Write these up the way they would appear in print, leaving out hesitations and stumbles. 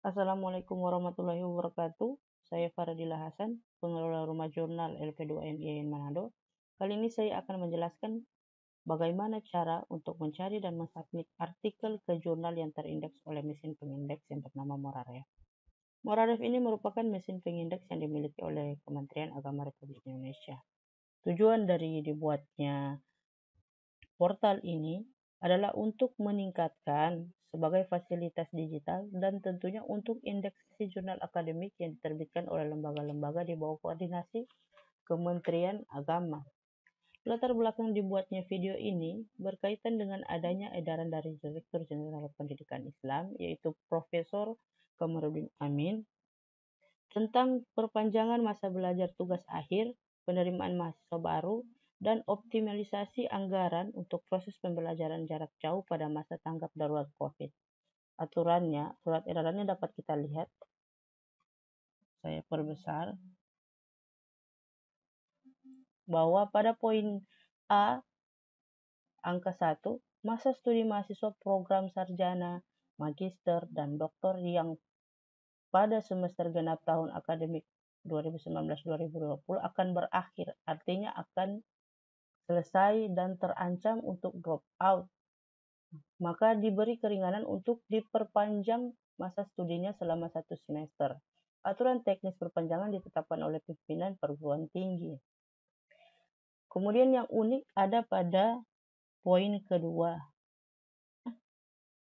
Assalamualaikum warahmatullahi wabarakatuh. Saya Faradila Hasan, pengelola rumah jurnal LP2M Manado. Kali ini saya akan menjelaskan bagaimana cara untuk mencari dan mensubmit artikel ke jurnal yang terindeks oleh mesin pengindeks yang bernama Moraref. Moraref ini merupakan mesin pengindeks yang dimiliki oleh Kementerian Agama Republik Indonesia. Tujuan dari dibuatnya portal ini adalah untuk meningkatkan sebagai fasilitas digital dan tentunya untuk indeksasi jurnal akademik yang diterbitkan oleh lembaga-lembaga di bawah koordinasi Kementerian Agama. Latar belakang dibuatnya video ini berkaitan dengan adanya edaran dari Direktur Jenderal Pendidikan Islam, yaitu Profesor Kamarudin Amin, tentang perpanjangan masa belajar tugas akhir, penerimaan mahasiswa baru, dan optimalisasi anggaran untuk proses pembelajaran jarak jauh pada masa tanggap darurat COVID. Aturannya, surat edarannya dapat kita lihat. Saya perbesar bahwa pada poin A, angka 1, masa studi mahasiswa program sarjana, magister, dan doktor yang pada semester genap tahun akademik 2019-2020 akan berakhir, artinya akan selesai dan terancam untuk drop out, maka diberi keringanan untuk diperpanjang masa studinya selama 1 semester. Aturan teknis perpanjangan ditetapkan oleh pimpinan perguruan tinggi. Kemudian yang unik ada pada poin kedua.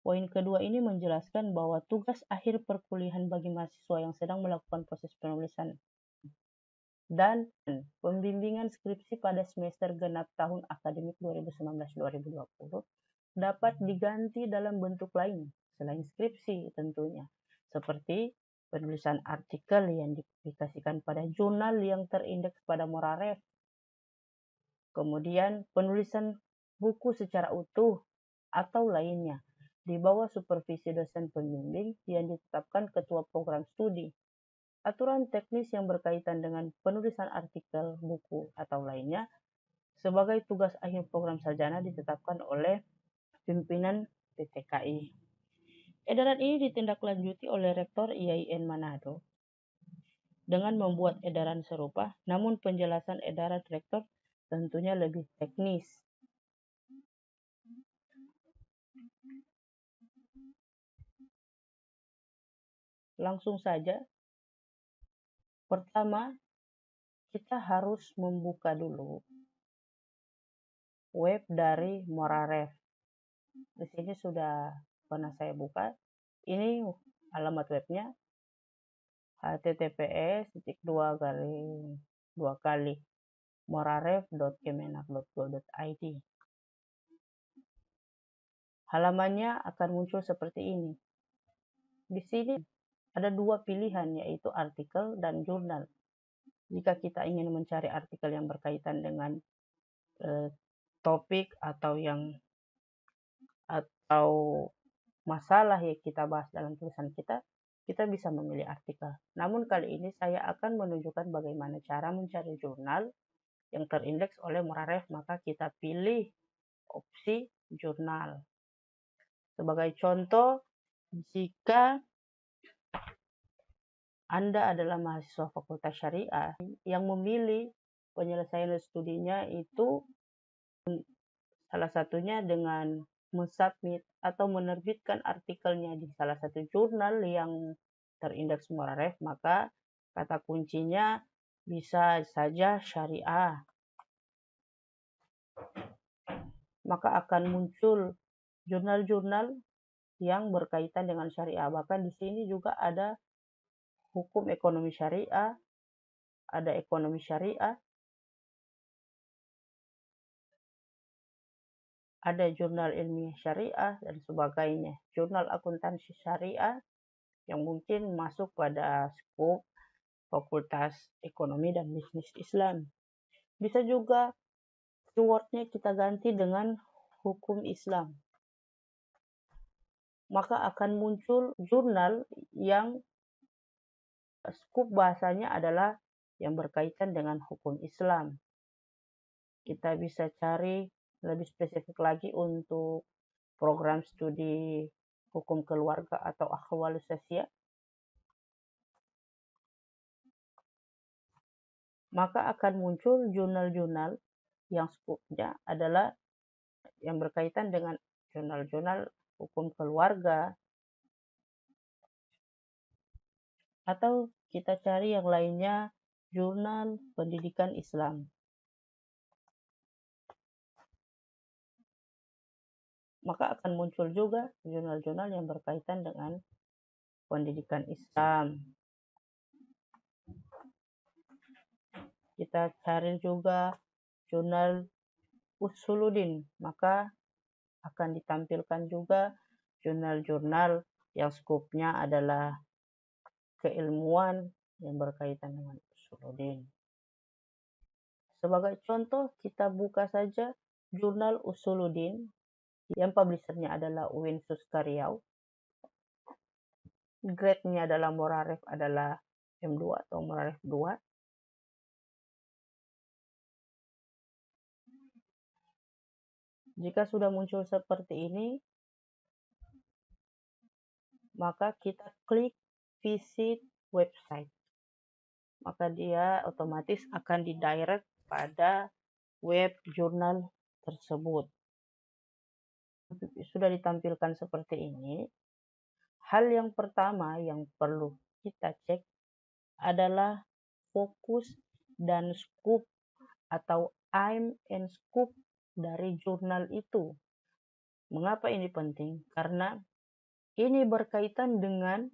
Poin kedua ini menjelaskan bahwa tugas akhir perkuliahan bagi mahasiswa yang sedang melakukan proses penulisan dan pembimbingan skripsi pada semester genap tahun akademik 2019-2020 dapat diganti dalam bentuk lain selain skripsi tentunya, seperti penulisan artikel yang dipublikasikan pada jurnal yang terindeks pada Moraref, kemudian penulisan buku secara utuh atau lainnya di bawah supervisi dosen pembimbing yang ditetapkan ketua program studi. Aturan teknis yang berkaitan dengan penulisan artikel, buku, atau lainnya sebagai tugas akhir program sarjana ditetapkan oleh pimpinan PTKI. Edaran ini ditindaklanjuti oleh Rektor IAIN Manado dengan membuat edaran serupa, namun penjelasan edaran Rektor tentunya lebih teknis. Langsung saja. Pertama, kita harus membuka dulu web dari Moraref. Di sini sudah pernah saya buka. Ini alamat webnya https://2 moraref.kemenak.go.id. Halamannya akan muncul seperti ini. Di sini ada dua pilihan, yaitu artikel dan jurnal. Jika kita ingin mencari artikel yang berkaitan dengan topik atau masalah yang kita bahas dalam tulisan kita, kita bisa memilih artikel. Namun kali ini saya akan menunjukkan bagaimana cara mencari jurnal yang terindeks oleh Moraref, maka kita pilih opsi jurnal. Sebagai contoh, jika Anda adalah mahasiswa Fakultas Syariah yang memilih penyelesaian studinya itu salah satunya dengan mensubmit atau menerbitkan artikelnya di salah satu jurnal yang terindeks Moraref, maka kata kuncinya bisa saja syariah. Maka akan muncul jurnal-jurnal yang berkaitan dengan syariah. Bahkan di sini juga ada hukum ekonomi syariah, ada ekonomi syariah, ada jurnal ilmiah syariah, dan sebagainya. Jurnal akuntansi syariah yang mungkin masuk pada skop Fakultas Ekonomi dan Bisnis Islam. Bisa juga keywordnya kita ganti dengan hukum Islam. Maka akan muncul jurnal yang skop bahasanya adalah yang berkaitan dengan hukum Islam. Kita bisa cari lebih spesifik lagi untuk program studi hukum keluarga atau akhwal sosial. maka akan muncul jurnal-jurnal yang skupnya adalah yang berkaitan dengan jurnal-jurnal hukum keluarga, atau kita cari yang lainnya, jurnal pendidikan Islam. Maka akan muncul juga jurnal-jurnal yang berkaitan dengan pendidikan Islam. Kita cari juga jurnal Usuluddin, maka akan ditampilkan juga jurnal-jurnal yang skupnya adalah keilmuan yang berkaitan dengan Usuluddin. Sebagai contoh, kita buka saja jurnal Usuluddin yang publishernya adalah UIN Suska-Riau. Grade-nya adalah Moraref adalah M2 atau Moraref 2. Jika sudah muncul seperti ini, maka kita klik visit website. Maka dia otomatis akan didirect pada web jurnal tersebut. Sudah ditampilkan seperti ini. Hal yang pertama yang perlu kita cek adalah fokus dan scope atau aim and scope dari jurnal itu. Mengapa ini penting? Karena ini berkaitan dengan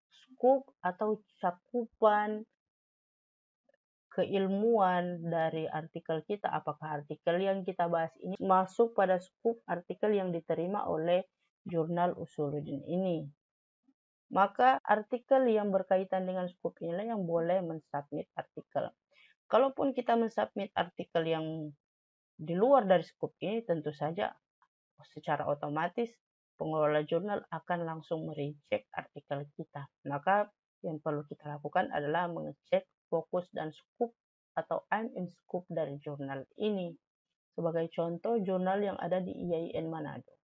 scope atau cakupan keilmuan dari artikel kita. Apakah artikel yang kita bahas ini masuk pada scope artikel yang diterima oleh jurnal Usuluddin ini. Maka artikel yang berkaitan dengan scope inilah yang boleh mensubmit artikel. Kalaupun kita mensubmit artikel yang di luar dari scope ini, tentu saja secara otomatis pengelola jurnal akan langsung mereject artikel kita. Maka yang perlu kita lakukan adalah mengecek fokus dan scope atau aim and scope dari jurnal ini. Sebagai contoh, jurnal yang ada di IAIN Manado.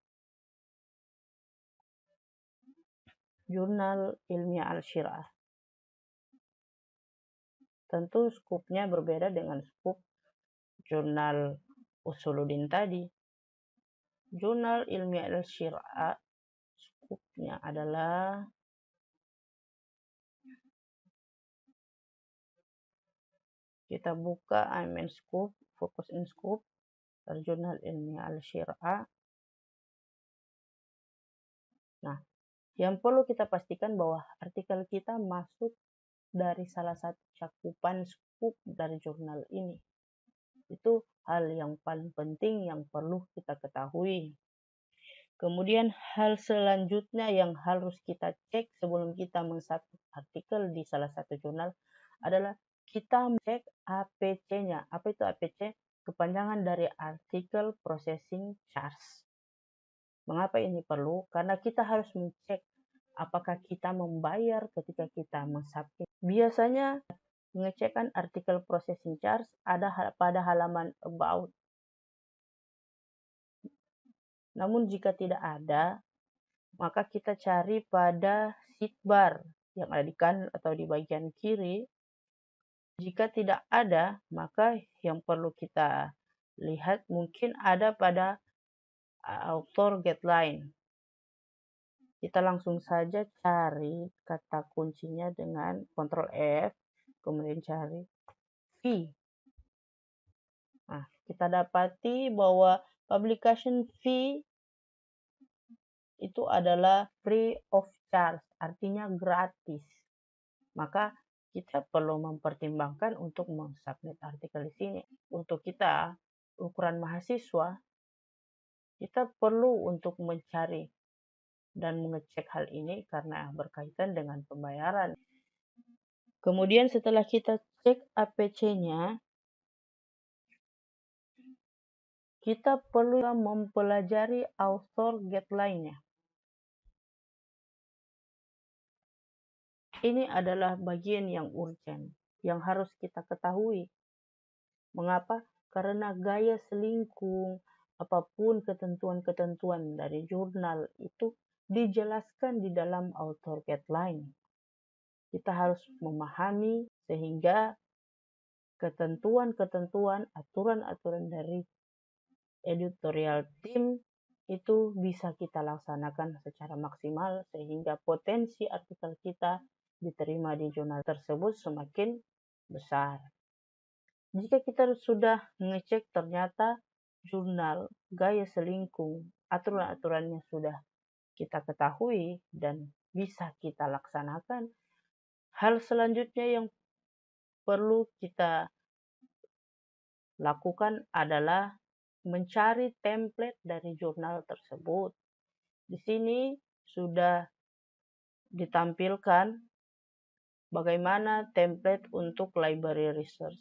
Jurnal Ilmiah Al-Syirah. Tentu skupnya berbeda dengan skup jurnal Usuluddin tadi. Jurnal Ilmiah Al-Syirah skupnya adalah kita buka aim and scope, fokus and scope dari jurnal Ilmiah Al-Syirah. Nah, yang perlu kita pastikan bahwa artikel kita masuk dari salah satu cakupan scope dari jurnal ini. Itu hal yang paling penting yang perlu kita ketahui. Kemudian hal selanjutnya yang harus kita cek sebelum kita mensubmit artikel di salah satu jurnal adalah kita cek APC-nya. Apa itu APC? Kepanjangan dari Article Processing Charge. Mengapa ini perlu? Karena kita harus mencek apakah kita membayar ketika kita mensubmit. Biasanya pengecekan artikel processing charge ada pada halaman about. Namun jika tidak ada, maka kita cari pada sidebar yang ada di kanan atau di bagian kiri. Jika tidak ada, maka yang perlu kita lihat mungkin ada pada author guideline. Kita langsung saja cari kata kuncinya dengan Ctrl F, kemudian cari fee. Nah, kita dapati bahwa publication fee itu adalah free of charge, artinya gratis. Maka kita perlu mempertimbangkan untuk mensubmit artikel di sini. Untuk kita, ukuran mahasiswa, kita perlu untuk mencari dan mengecek hal ini karena berkaitan dengan pembayaran. Kemudian setelah kita cek APC-nya, kita perlu mempelajari author guideline-nya. Ini adalah bagian yang urgent, yang harus kita ketahui. Mengapa? Karena gaya selingkung, apapun ketentuan-ketentuan dari jurnal itu dijelaskan di dalam author guideline. Kita harus memahami sehingga ketentuan-ketentuan, aturan-aturan dari editorial team itu bisa kita laksanakan secara maksimal sehingga potensi artikel kita diterima di jurnal tersebut semakin besar. Jika kita sudah mengecek ternyata jurnal gaya selingkuh, aturan-aturannya sudah kita ketahui dan bisa kita laksanakan, hal selanjutnya yang perlu kita lakukan adalah mencari template dari jurnal tersebut. Di sini sudah ditampilkan bagaimana template untuk library research.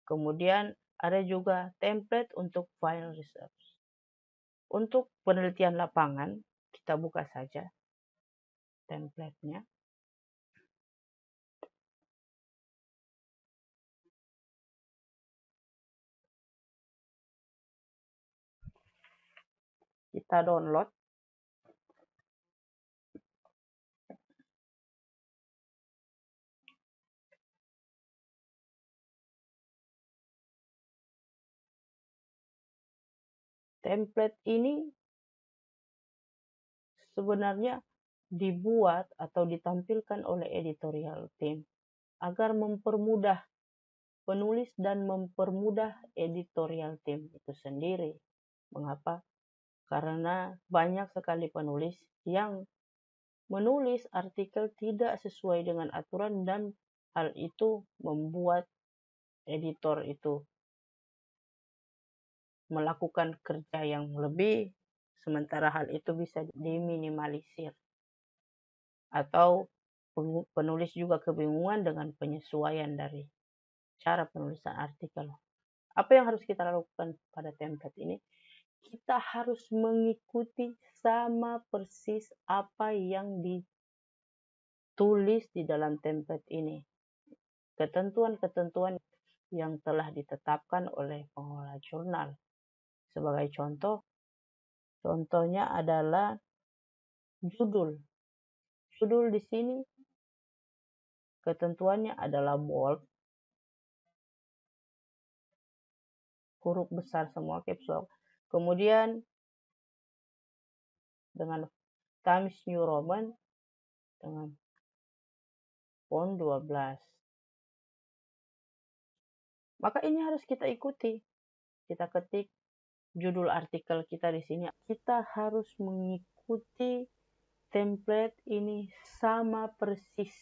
Kemudian ada juga template untuk file research. Untuk penelitian lapangan, kita buka saja template-nya. Kita download. Template ini sebenarnya dibuat atau ditampilkan oleh editorial team agar mempermudah penulis dan mempermudah editorial team itu sendiri. Mengapa? Karena banyak sekali penulis yang menulis artikel tidak sesuai dengan aturan dan hal itu membuat editor itu melakukan kerja yang lebih, sementara hal itu bisa diminimalisir. Atau penulis juga kebingungan dengan penyesuaian dari cara penulisan artikel. Apa yang harus kita lakukan pada template ini? Kita harus mengikuti sama persis apa yang ditulis di dalam template ini. Ketentuan-ketentuan yang telah ditetapkan oleh pengelola jurnal. Sebagai contohnya adalah judul. Judul di sini ketentuannya adalah bold, huruf besar semua, caps lock. Kemudian dengan Times New Roman dengan font 12. Maka ini harus kita ikuti. Kita ketik judul artikel kita di sini. Kita harus mengikuti template ini sama persis.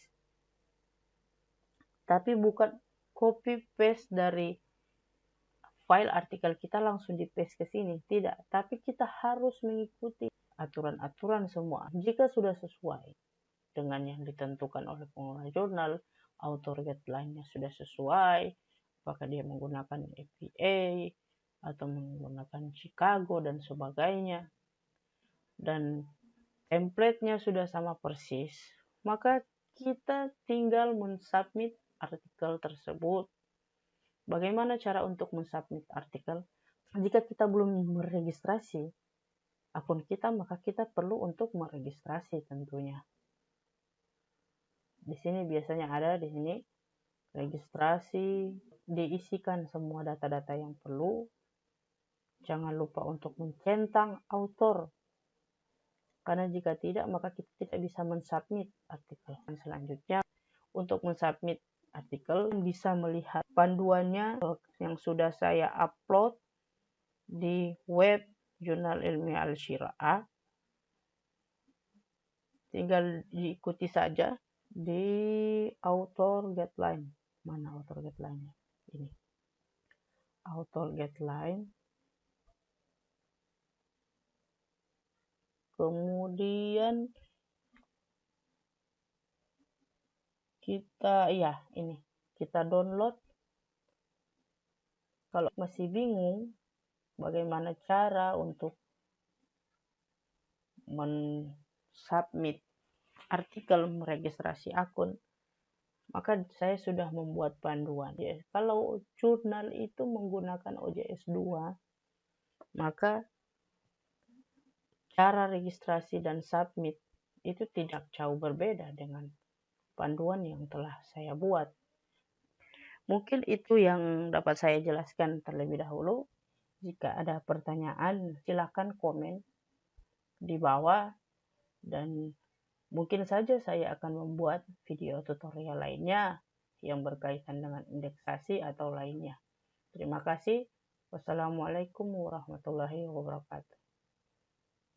Tapi bukan copy paste dari file artikel kita langsung di paste ke sini. Tidak, tapi kita harus mengikuti aturan-aturan semua. Jika sudah sesuai dengan yang ditentukan oleh pengelola jurnal, author guideline-nya sudah sesuai, apakah dia menggunakan APA atau menggunakan Chicago dan sebagainya, dan template-nya sudah sama persis, maka kita tinggal mensubmit artikel tersebut. Bagaimana cara untuk mensubmit artikel? Jika kita belum meregistrasi akun kita, maka kita perlu untuk meregistrasi tentunya. Di sini biasanya ada di sini registrasi, diisikan semua data-data yang perlu. Jangan lupa untuk mencentang author, karena jika tidak maka kita tidak bisa mensubmit artikel. Dan selanjutnya untuk mensubmit artikel bisa melihat panduannya yang sudah saya upload di web Jurnal Ilmiah Al-Syirah. Tinggal diikuti saja di author guideline. Mana author guideline-nya? Ini. Author guideline. Kemudian kita download. Kalau masih bingung bagaimana cara untuk mensubmit artikel, meregistrasi akun, maka saya sudah membuat panduan. Kalau jurnal itu menggunakan OJS 2, maka cara registrasi dan submit itu tidak jauh berbeda dengan panduan yang telah saya buat. Mungkin itu yang dapat saya jelaskan terlebih dahulu. Jika ada pertanyaan, silakan komen di bawah dan mungkin saja saya akan membuat video tutorial lainnya yang berkaitan dengan indeksasi atau lainnya. Terima kasih. Wassalamualaikum warahmatullahi wabarakatuh.